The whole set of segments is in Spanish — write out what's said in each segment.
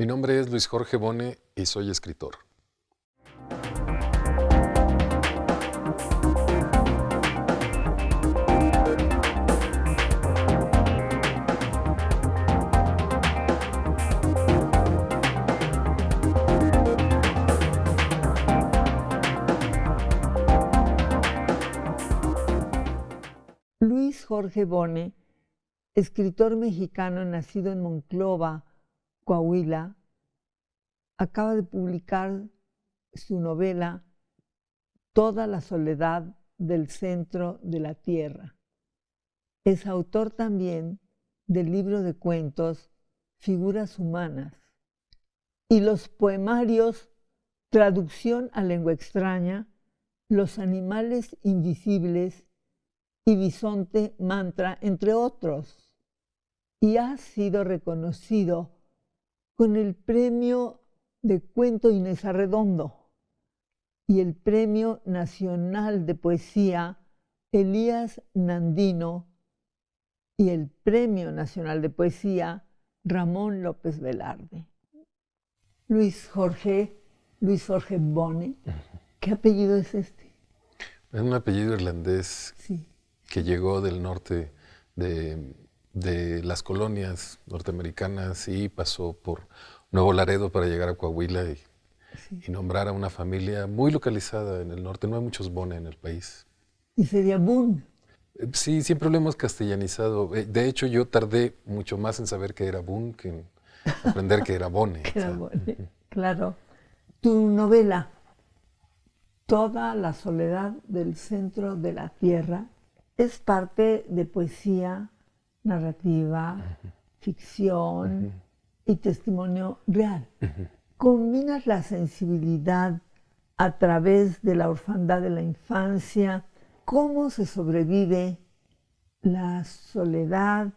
Mi nombre es Luis Jorge Bone y soy escritor. Luis Jorge Bone, escritor mexicano nacido en Monclova, Coahuila, acaba de publicar su novela Toda la soledad del centro de la tierra. Es autor también del libro de cuentos Figuras humanas y los poemarios Traducción a lengua extraña, Los animales invisibles y Bisonte Mantra, entre otros. Y ha sido reconocido con el Premio de Cuento Inés Arredondo y el Premio Nacional de Poesía Elías Nandino y el Premio Nacional de Poesía Ramón López Velarde. Luis Jorge Bone, ¿qué apellido es este? Es un apellido irlandés Sí. que llegó del norte de las colonias norteamericanas y pasó por Nuevo Laredo para llegar a Coahuila y nombrar a una familia muy localizada en el norte. No hay muchos Bone en el país. Y sería Boone. Sí, siempre lo hemos castellanizado. De hecho, yo tardé mucho más en saber que era Boone que en aprender que era Bone. Que era Bone, claro. Tu novela, Toda la soledad del centro de la tierra, es parte de poesía, narrativa, ficción y testimonio real. Combinas la sensibilidad a través de la orfandad de la infancia, cómo se sobrevive la soledad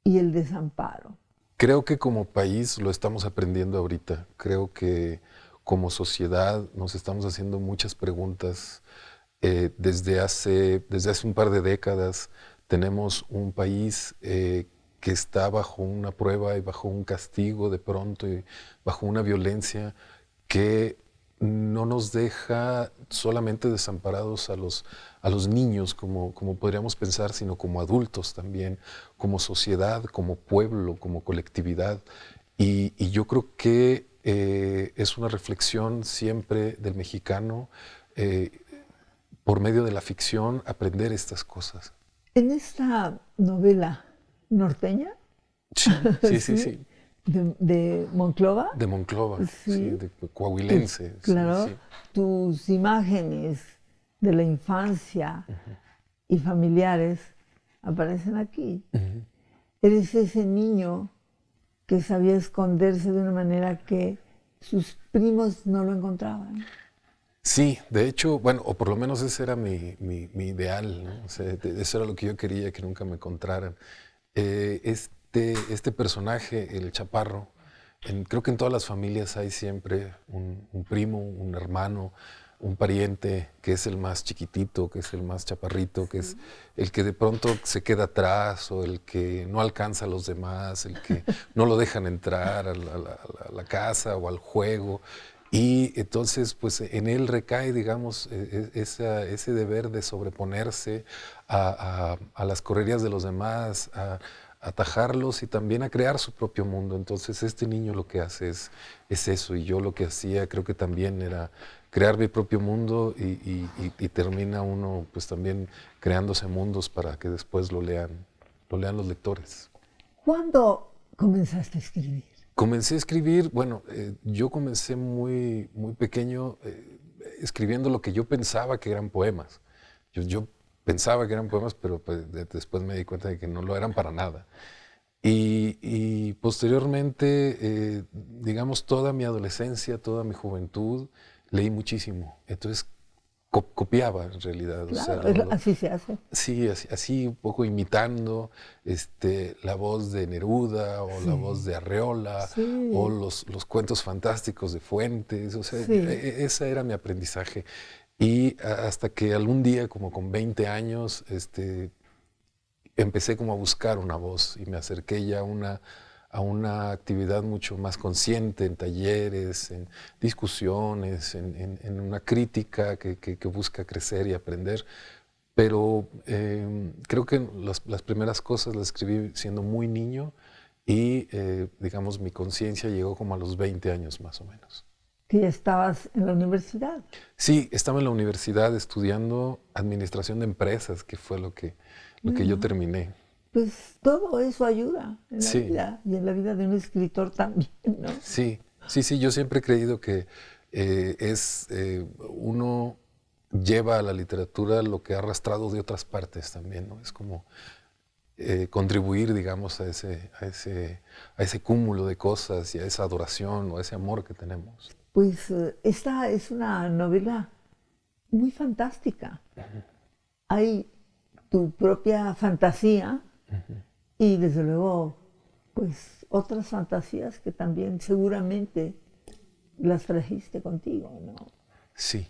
y el desamparo. Creo que como país lo estamos aprendiendo ahorita. Creo que como sociedad nos estamos haciendo muchas preguntas. Desde hace un par de décadas tenemos un país que está bajo una prueba y bajo un castigo de pronto y bajo una violencia que no nos deja solamente desamparados a los niños, como podríamos pensar, sino como adultos también, como sociedad, como pueblo, como colectividad. Y yo creo que es una reflexión siempre del mexicano, por medio de la ficción, aprender estas cosas. En esta novela norteña, Sí. de Monclova. De Monclova, Sí. de coahuilense. Claro, Sí. tus imágenes de la infancia y familiares aparecen aquí. Eres ese niño que sabía esconderse de una manera que sus primos no lo encontraban. Sí, de hecho, bueno, o por lo menos ese era mi ideal, ¿no? O sea, eso era lo que yo quería, que nunca me encontraran. Este personaje, el chaparro, creo que en todas las familias hay siempre un primo, un hermano, un pariente que es el más chiquitito, que es el más chaparrito, que es el que de pronto se queda atrás o el que no alcanza a los demás, el que no lo dejan entrar a la casa o al juego. Y entonces, pues en él recae, digamos, ese deber de sobreponerse a las correrías de los demás, a atajarlos y también a crear su propio mundo. Entonces este niño lo que hace es eso, y yo lo que hacía creo que también era crear mi propio mundo y termina uno pues también creándose mundos para que después lo lean los lectores. ¿Cuándo comenzaste a escribir? Comencé a escribir, bueno, yo comencé muy pequeño escribiendo lo que yo pensaba que eran poemas. Yo pensaba que eran poemas, pero pues, después me di cuenta de que no lo eran para nada. Y posteriormente, digamos, toda mi adolescencia, toda mi juventud, leí muchísimo. Entonces copiaba en realidad. Claro, O sea, así se hace. Sí, así un poco imitando la voz de Neruda o la voz de Arreola o los cuentos fantásticos de Fuentes. O sea, ese era mi aprendizaje. Y hasta que algún día, como con 20 años, empecé como a buscar una voz y me acerqué ya a una actividad mucho más consciente en talleres, en discusiones, en una crítica que busca crecer y aprender. Pero creo que las primeras cosas las escribí siendo muy niño y, digamos, mi conciencia llegó como a los 20 años más o menos. Que ya estabas en la universidad. Sí, estaba en la universidad estudiando administración de empresas, que fue lo que yo terminé. Pues todo eso ayuda en la Sí. vida y en la vida de un escritor también, ¿no? Sí, yo siempre he creído que uno lleva a la literatura lo que ha arrastrado de otras partes también, ¿no? Es como contribuir, digamos, a ese cúmulo de cosas y a esa adoración o a ese amor que tenemos. Pues esta es una novela muy fantástica. Hay tu propia fantasía y desde luego pues otras fantasías que también seguramente las trajiste contigo, ¿no? Sí.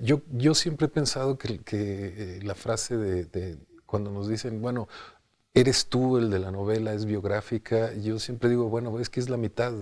Yo siempre he pensado que la frase de cuando nos dicen, bueno, eres tú el de la novela, es biográfica, yo siempre digo, bueno, es que es la mitad.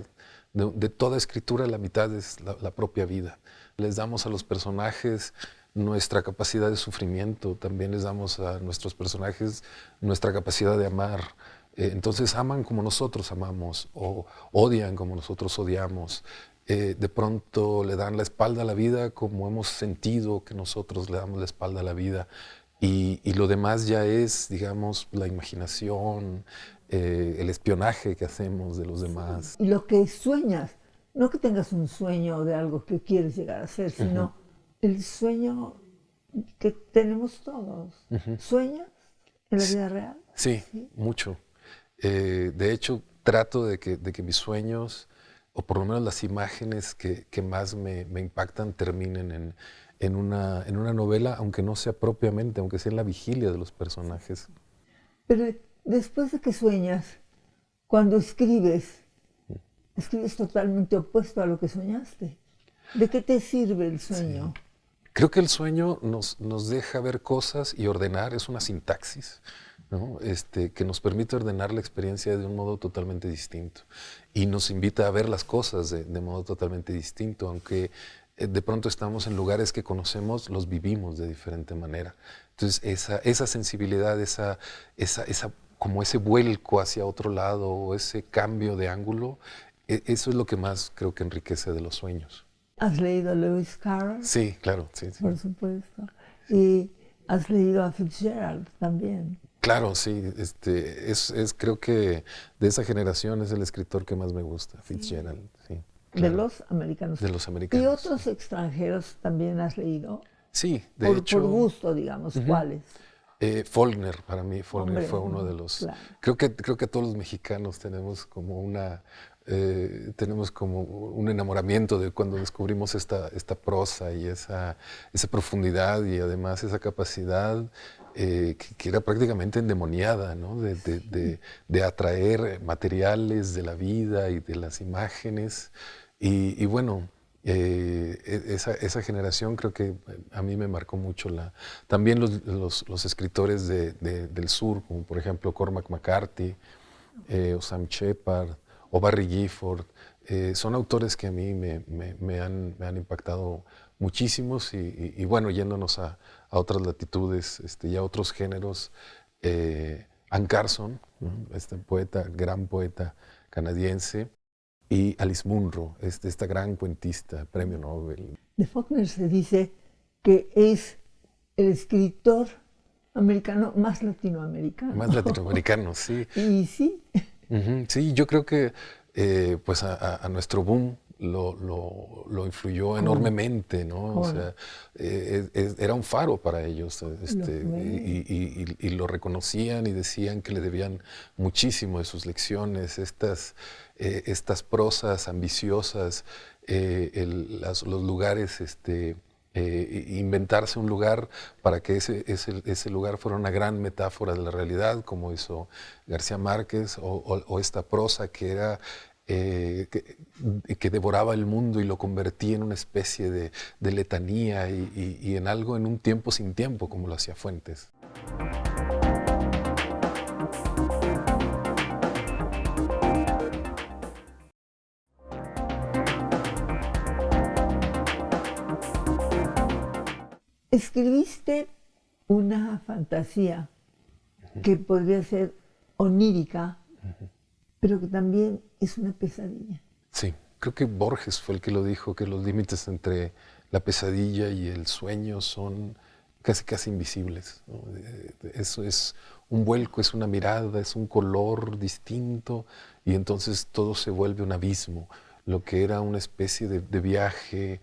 De toda escritura, la mitad es la propia vida. Les damos a los personajes nuestra capacidad de sufrimiento, también les damos a nuestros personajes nuestra capacidad de amar. Entonces aman como nosotros amamos o odian como nosotros odiamos. De pronto le dan la espalda a la vida como hemos sentido que nosotros le damos la espalda a la vida. Y lo demás ya es, digamos, la imaginación, el espionaje que hacemos de los demás. Y lo que sueñas, no que tengas un sueño de algo que quieres llegar a ser, sino el sueño que tenemos todos. ¿Sueñas en la vida real? Sí, mucho. De hecho, trato de que mis sueños, o por lo menos las imágenes que más me impactan, terminen en una novela, aunque no sea propiamente, aunque sea en la vigilia de los personajes. Pero después de que sueñas, cuando escribes totalmente opuesto a lo que soñaste. ¿De qué te sirve el sueño? Sí. Creo que el sueño nos deja ver cosas y ordenar, es una sintaxis, ¿no? Que nos permite ordenar la experiencia de un modo totalmente distinto y nos invita a ver las cosas de modo totalmente distinto, aunque de pronto estamos en lugares que conocemos, los vivimos de diferente manera. Entonces esa sensibilidad, como ese vuelco hacia otro lado o ese cambio de ángulo, eso es lo que más creo que enriquece de los sueños. ¿Has leído a Lewis Carroll? Sí, claro, sí. Por supuesto. Y has leído a Fitzgerald también. Claro, sí. Creo que de esa generación es el escritor que más me gusta, Fitzgerald. Sí, claro. De los americanos. De los americanos. ¿Y otros extranjeros también has leído? Sí, de hecho. Por gusto, digamos, ¿cuáles? Faulkner, para mí, Faulkner Hombre, fue uno de los... Claro. Creo que todos los mexicanos tenemos como un enamoramiento de cuando descubrimos esta prosa y esa profundidad y además esa capacidad que era prácticamente endemoniada, ¿no? de atraer materiales de la vida y de las imágenes. Y bueno, esa generación creo que a mí me marcó mucho. También los escritores del sur, como por ejemplo Cormac McCarthy, o Sam Shepard, o Barry Gifford, son autores que a mí me han impactado muchísimos y bueno, yéndonos a otras latitudes y a otros géneros, Anne Carson, ¿no? Gran poeta canadiense, y Alice Munro, esta gran cuentista, premio Nobel. De Faulkner se dice que es el escritor americano más latinoamericano. Más latinoamericano, sí. Y sí. Sí, yo creo que pues a nuestro boom lo influyó enormemente, ¿no? O sea, era un faro para ellos, y lo reconocían y decían que le debían muchísimo de sus lecciones, estas prosas ambiciosas, los lugares, inventarse un lugar para que ese lugar fuera una gran metáfora de la realidad, como hizo García Márquez, o esta prosa que era que devoraba el mundo y lo convertía en una especie de letanía y en algo, en un tiempo sin tiempo, como lo hacía Fuentes. Escribiste una fantasía que podría ser onírica, pero que también es una pesadilla. Sí, creo que Borges fue el que lo dijo, que los límites entre la pesadilla y el sueño son casi invisibles, ¿no? Eso es un vuelco, es una mirada, es un color distinto y entonces todo se vuelve un abismo. Lo que era una especie de viaje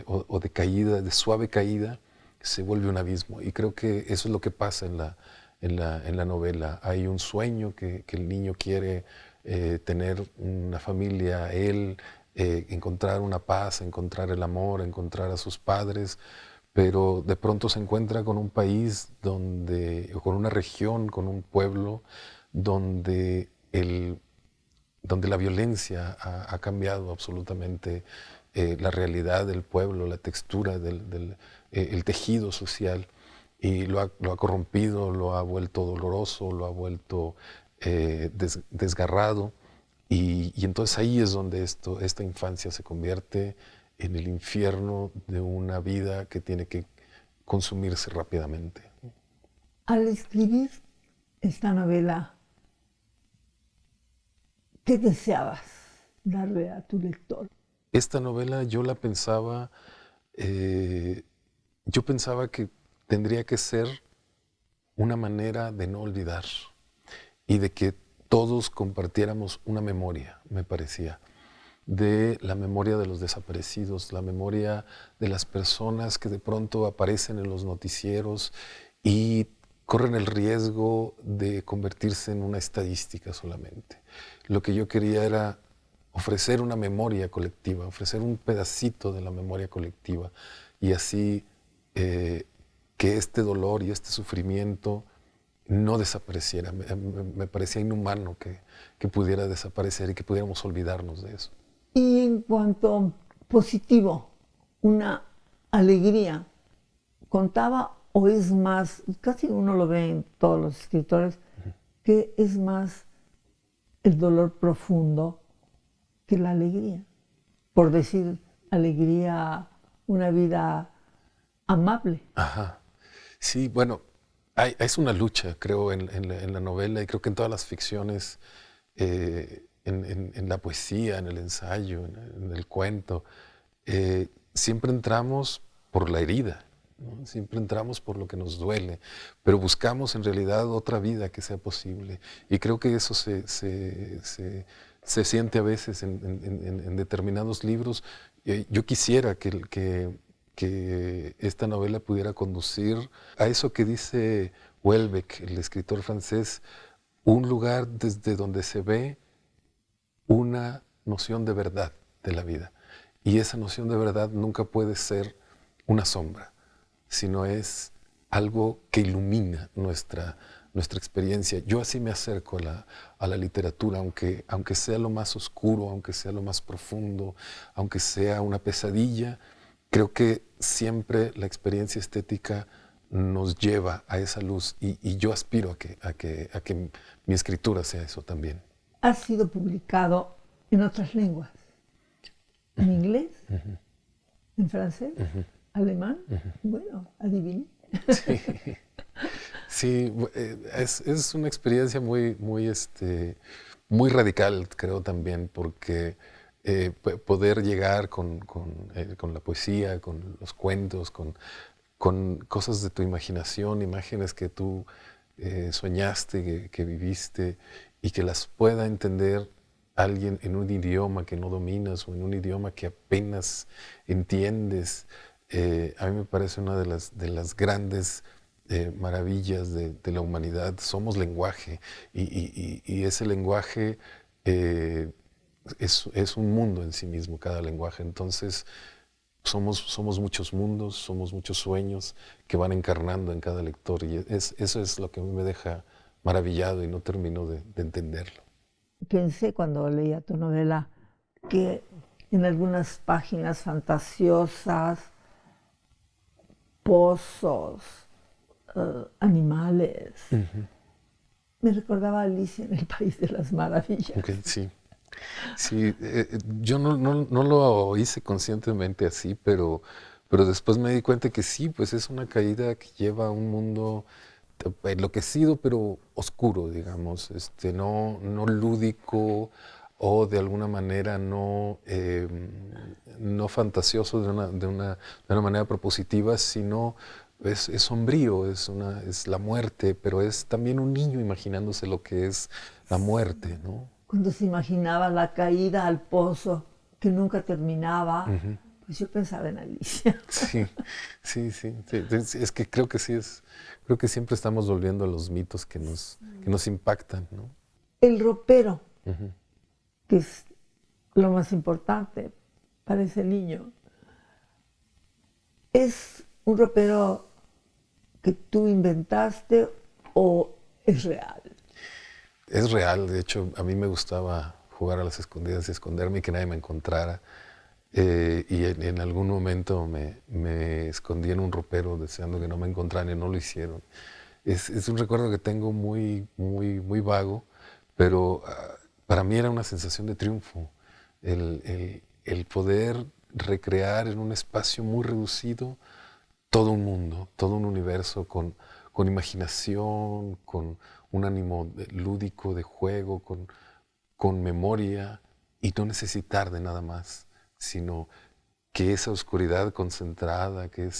o de caída, de suave caída, se vuelve un abismo. Y creo que eso es lo que pasa en la novela. Hay un sueño que el niño quiere tener una familia, él, encontrar una paz, encontrar el amor, encontrar a sus padres, pero de pronto se encuentra con un país donde, o con una región, con un pueblo, donde, donde la violencia ha cambiado absolutamente la realidad del pueblo, la textura el tejido social, y lo ha corrompido, lo ha vuelto doloroso, lo ha vuelto desgarrado, y entonces ahí es donde esta infancia se convierte en el infierno de una vida que tiene que consumirse rápidamente. Al escribir esta novela, ¿qué deseabas darle a tu lector? Esta novela yo la pensaba, yo pensaba que tendría que ser una manera de no olvidar y de que todos compartiéramos una memoria, me parecía, de la memoria de los desaparecidos, la memoria de las personas que de pronto aparecen en los noticieros y corren el riesgo de convertirse en una estadística solamente. Lo que yo quería era ofrecer una memoria colectiva, ofrecer un pedacito de la memoria colectiva y así que este dolor y este sufrimiento no desapareciera. Me parecía inhumano que pudiera desaparecer y que pudiéramos olvidarnos de eso. Y en cuanto positivo, una alegría, contaba, o es más, casi uno lo ve en todos los escritores, que es más el dolor profundo que la alegría. Por decir alegría, una vida amable. Ajá. Sí, bueno, es una lucha, creo, en la novela y creo que en todas las ficciones, en la poesía, en el ensayo, en el cuento, siempre entramos por la herida, ¿no? Siempre entramos por lo que nos duele, pero buscamos en realidad otra vida que sea posible. Y creo que eso se siente a veces en determinados libros. Yo quisiera que esta novela pudiera conducir a eso que dice Houellebecq, el escritor francés, un lugar desde donde se ve una noción de verdad de la vida. Y esa noción de verdad nunca puede ser una sombra, sino es algo que ilumina nuestra experiencia. Yo así me acerco a la literatura, aunque sea lo más oscuro, aunque sea lo más profundo, aunque sea una pesadilla. Creo que siempre la experiencia estética nos lleva a esa luz y yo aspiro a que mi escritura sea eso también. Ha sido publicado en otras lenguas, en inglés, en francés, alemán. Bueno, adiviné. Sí, sí, es una experiencia muy radical, creo también, porque poder llegar con la poesía, con los cuentos, con cosas de tu imaginación, imágenes que tú soñaste, que viviste, y que las pueda entender alguien en un idioma que no dominas o en un idioma que apenas entiendes. A mí me parece una de las grandes maravillas de la humanidad. Somos lenguaje y ese lenguaje es un mundo en sí mismo, cada lenguaje. Entonces somos muchos mundos, somos muchos sueños que van encarnando en cada lector y eso es lo que a mí me deja maravillado y no termino de entenderlo. Pensé cuando leía tu novela que en algunas páginas fantasiosas, pozos, animales, me recordaba a Alicia en el País de las Maravillas. Okay, sí. Sí, yo no lo hice conscientemente así, pero pero después me di cuenta que sí, pues es una caída que lleva a un mundo enloquecido, pero oscuro, digamos, no lúdico o de alguna manera no fantasioso de una manera propositiva, sino es sombrío, es la muerte, pero es también un niño imaginándose lo que es la muerte, ¿no? Cuando se imaginaba la caída al pozo que nunca terminaba, pues yo pensaba en Alicia. Sí, sí. Es que creo que siempre estamos volviendo a los mitos que nos impactan, ¿no? El ropero, Ujú. que es lo más importante para ese niño, ¿es un ropero que tú inventaste o es real? Es real, de hecho, a mí me gustaba jugar a las escondidas y esconderme y que nadie me encontrara. Y en algún momento me escondí en un ropero deseando que no me encontraran y no lo hicieron. Es un recuerdo que tengo muy, muy, muy vago, pero para mí era una sensación de triunfo. El poder recrear en un espacio muy reducido todo un mundo, todo un universo con imaginación, con un ánimo lúdico de juego, con memoria y no necesitar de nada más, sino que esa oscuridad concentrada, que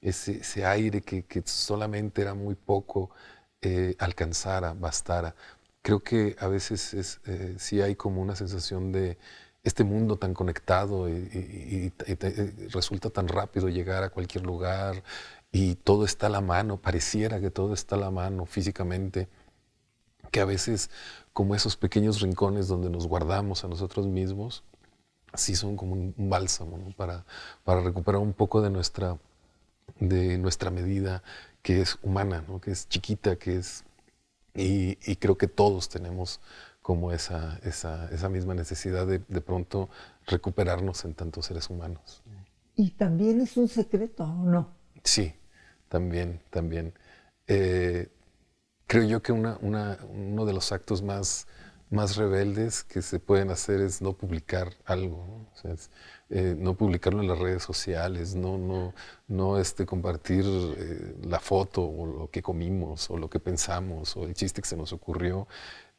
ese aire que solamente era muy poco, alcanzara, bastara. Creo que a veces sí hay como una sensación de este mundo tan conectado y resulta tan rápido llegar a cualquier lugar y todo está a la mano, pareciera que todo está a la mano físicamente, que a veces como esos pequeños rincones donde nos guardamos a nosotros mismos, sí son como un bálsamo, ¿no? Para recuperar un poco de nuestra medida que es humana, ¿no? Que es chiquita, y creo que todos tenemos como esa misma necesidad de pronto recuperarnos en tantos seres humanos. Y también es un secreto, ¿o no? Sí, también. Eh, Creo yo que uno de los actos más rebeldes que se pueden hacer es no publicar algo, ¿no? O sea, no publicarlo en las redes sociales, no compartir la foto o lo que comimos o lo que pensamos o el chiste que se nos ocurrió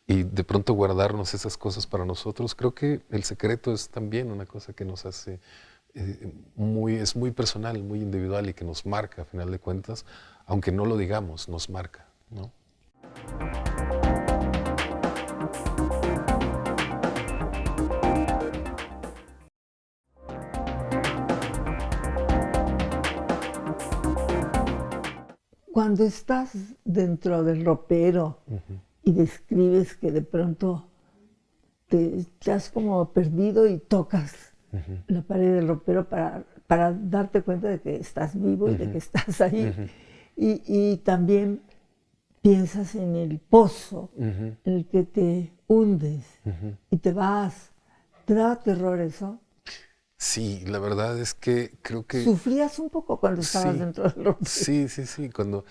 y de pronto guardarnos esas cosas para nosotros. Creo que el secreto es también una cosa que nos hace es muy personal, muy individual y que nos marca a final de cuentas, aunque no lo digamos, nos marca, ¿no? Cuando estás dentro del ropero y describes que de pronto te has como perdido y tocas la pared del ropero para darte cuenta de que estás vivo y de que estás ahí. Y también piensas en el pozo en el que te hundes y te vas. ¿Te daba terror eso? Sí, la verdad es que creo que ¿Sufrías un poco cuando estabas sí, dentro del ropero? sí. Cuando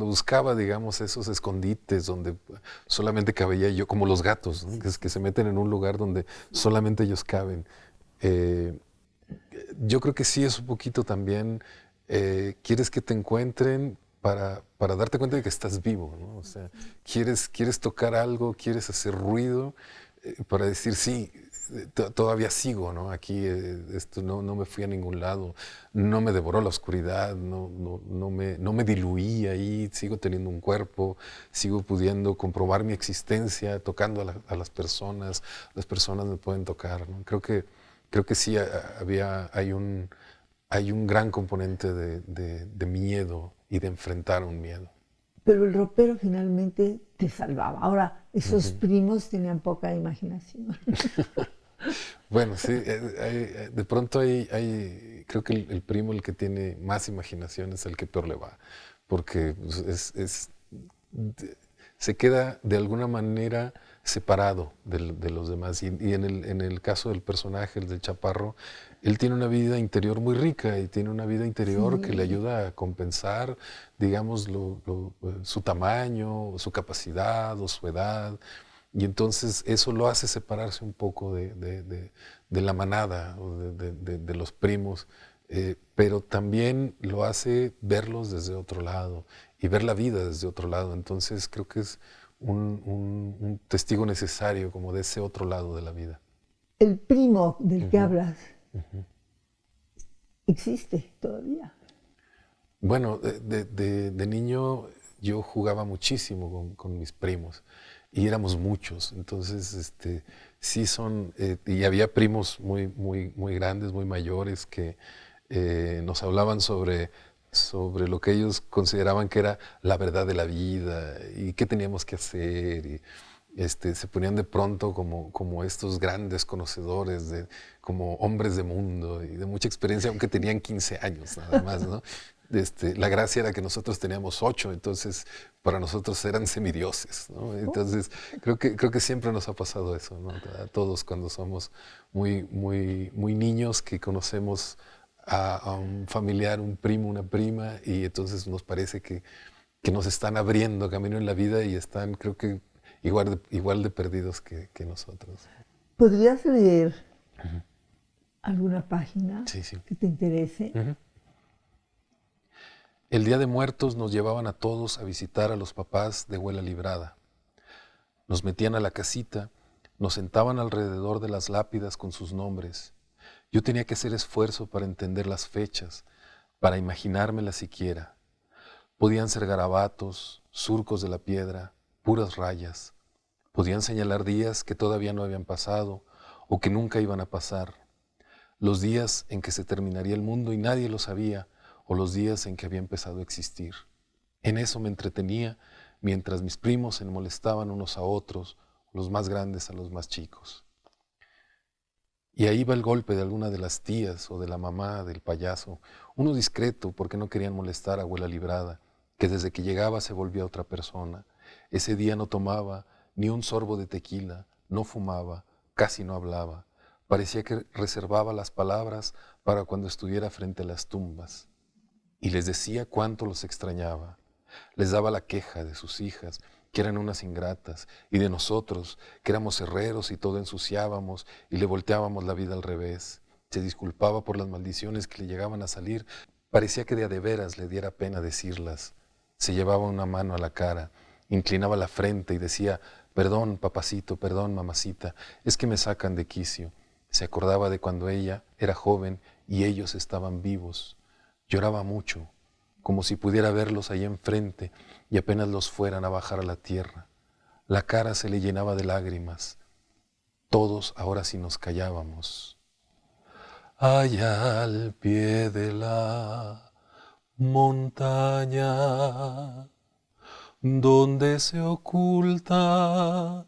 buscaba, digamos, esos escondites donde solamente cabía yo, como los gatos, ¿no? Que se meten en un lugar donde solamente ellos caben. Eh, yo creo que sí es un poquito también, quieres que te encuentren para darte cuenta de que estás vivo, ¿no? O sea, quieres tocar algo, quieres hacer ruido, para decir, sí, todavía sigo, ¿no? Aquí esto no me fui a ningún lado, no me devoró la oscuridad, no me diluí ahí, sigo teniendo un cuerpo, sigo pudiendo comprobar mi existencia, tocando a las personas me pueden tocar, ¿no? Creo que sí hay un gran componente de miedo y de enfrentar un miedo. Pero el ropero finalmente te salvaba. Ahora, esos primos tenían poca imaginación. Bueno, sí, de pronto creo que el primo, el que tiene más imaginación, es el que peor le va, porque pues, se queda de alguna manera separado de los demás. Y en el caso del personaje, el del Chaparro, él tiene una vida interior muy rica y tiene una vida interior que le Sí. ayuda a compensar, digamos, su tamaño, su capacidad o su edad. Y entonces eso lo hace separarse un poco de la manada o de los primos, pero también lo hace verlos desde otro lado y ver la vida desde otro lado. Entonces creo que es un testigo necesario como de ese otro lado de la vida. El primo del que hablas existe todavía. Bueno, de niño yo jugaba muchísimo con mis primos y éramos muchos, entonces sí son, y había primos muy grandes, muy mayores que nos hablaban sobre lo que ellos consideraban que era la verdad de la vida y qué teníamos que hacer. Y, se ponían de pronto como estos grandes conocedores, como hombres de mundo y de mucha experiencia, aunque tenían 15 años nada más, ¿no? La gracia era que nosotros teníamos 8, entonces para nosotros eran semidioses, ¿no? Entonces creo que siempre nos ha pasado eso, ¿no? A todos cuando somos muy niños que conocemos a un familiar, un primo, una prima, y entonces nos parece que nos están abriendo camino en la vida y están, creo que, igual de perdidos que nosotros. ¿Podrías leer alguna página Sí, sí. que te interese? El Día de Muertos nos llevaban a todos a visitar a los papás de Huela Librada. Nos metían a la casita, nos sentaban alrededor de las lápidas con sus nombres. Yo tenía que hacer esfuerzo para entender las fechas, para imaginármelas siquiera. Podían ser garabatos, surcos de la piedra, puras rayas. Podían señalar días que todavía no habían pasado o que nunca iban a pasar. Los días en que se terminaría el mundo y nadie lo sabía, o los días en que había empezado a existir. En eso me entretenía mientras mis primos se molestaban unos a otros, los más grandes a los más chicos. Y ahí va el golpe de alguna de las tías o de la mamá del payaso, uno discreto porque no querían molestar a Abuela Librada, que desde que llegaba se volvía otra persona. Ese día no tomaba ni un sorbo de tequila, no fumaba, casi no hablaba. Parecía que reservaba las palabras para cuando estuviera frente a las tumbas. Y les decía cuánto los extrañaba. Les daba la queja de sus hijas, que eran unas ingratas, y de nosotros, que éramos herreros y todo ensuciábamos y le volteábamos la vida al revés. Se disculpaba por las maldiciones que le llegaban a salir. Parecía que de a de veras le diera pena decirlas. Se llevaba una mano a la cara, inclinaba la frente y decía: perdón, papacito, perdón, mamacita, es que me sacan de quicio. Se acordaba de cuando ella era joven y ellos estaban vivos. Lloraba mucho, como si pudiera verlos allá enfrente y apenas los fueran a bajar a la tierra. La cara se le llenaba de lágrimas. Todos ahora sí nos callábamos. Allá al pie de la montaña, donde se oculta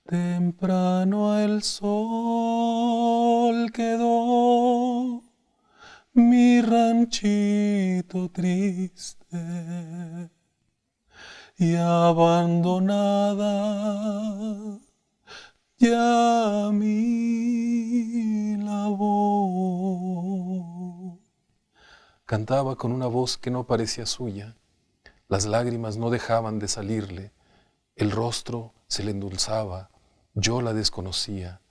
temprano el sol, quedó mi ranchito triste y abandonada ya mi labor. Cantaba con una voz que no parecía suya, las lágrimas no dejaban de salirle, el rostro se le endulzaba, yo la desconocía.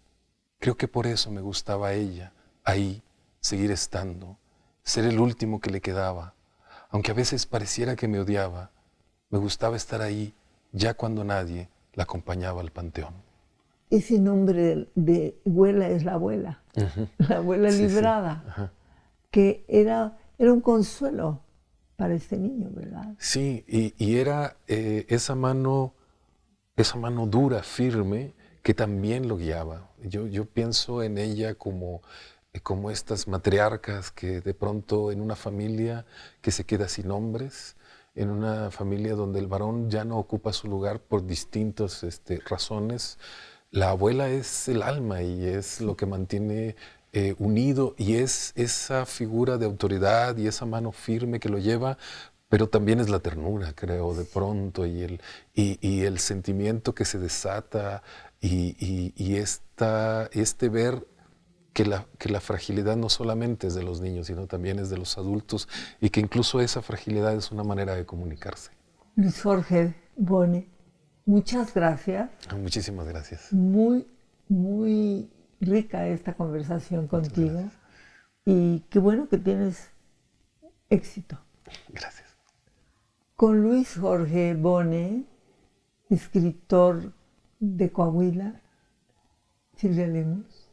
Creo que por eso me gustaba ella, ahí, seguir estando, ser el último que le quedaba, aunque a veces pareciera que me odiaba, me gustaba estar ahí ya cuando nadie la acompañaba al panteón. Ese nombre de Huela es la abuela, la abuela Sí, Librada, sí. que era un consuelo para este niño, ¿verdad? Sí, y era esa mano dura, firme, que también lo guiaba. Yo pienso en ella como estas matriarcas que de pronto en una familia que se queda sin hombres, en una familia donde el varón ya no ocupa su lugar por distintas razones, la abuela es el alma y es lo que mantiene unido, y es esa figura de autoridad y esa mano firme que lo lleva, pero también es la ternura, creo, de pronto, y el sentimiento que se desata, y este ver que la fragilidad no solamente es de los niños, sino también es de los adultos, y que incluso esa fragilidad es una manera de comunicarse. Luis Jorge Bone, muchas gracias. Muchísimas gracias. Muy, muy rica esta conversación contigo. y qué bueno que tienes éxito. Gracias. Con Luis Jorge Bone, escritor de Coahuila, Silvia Lemus.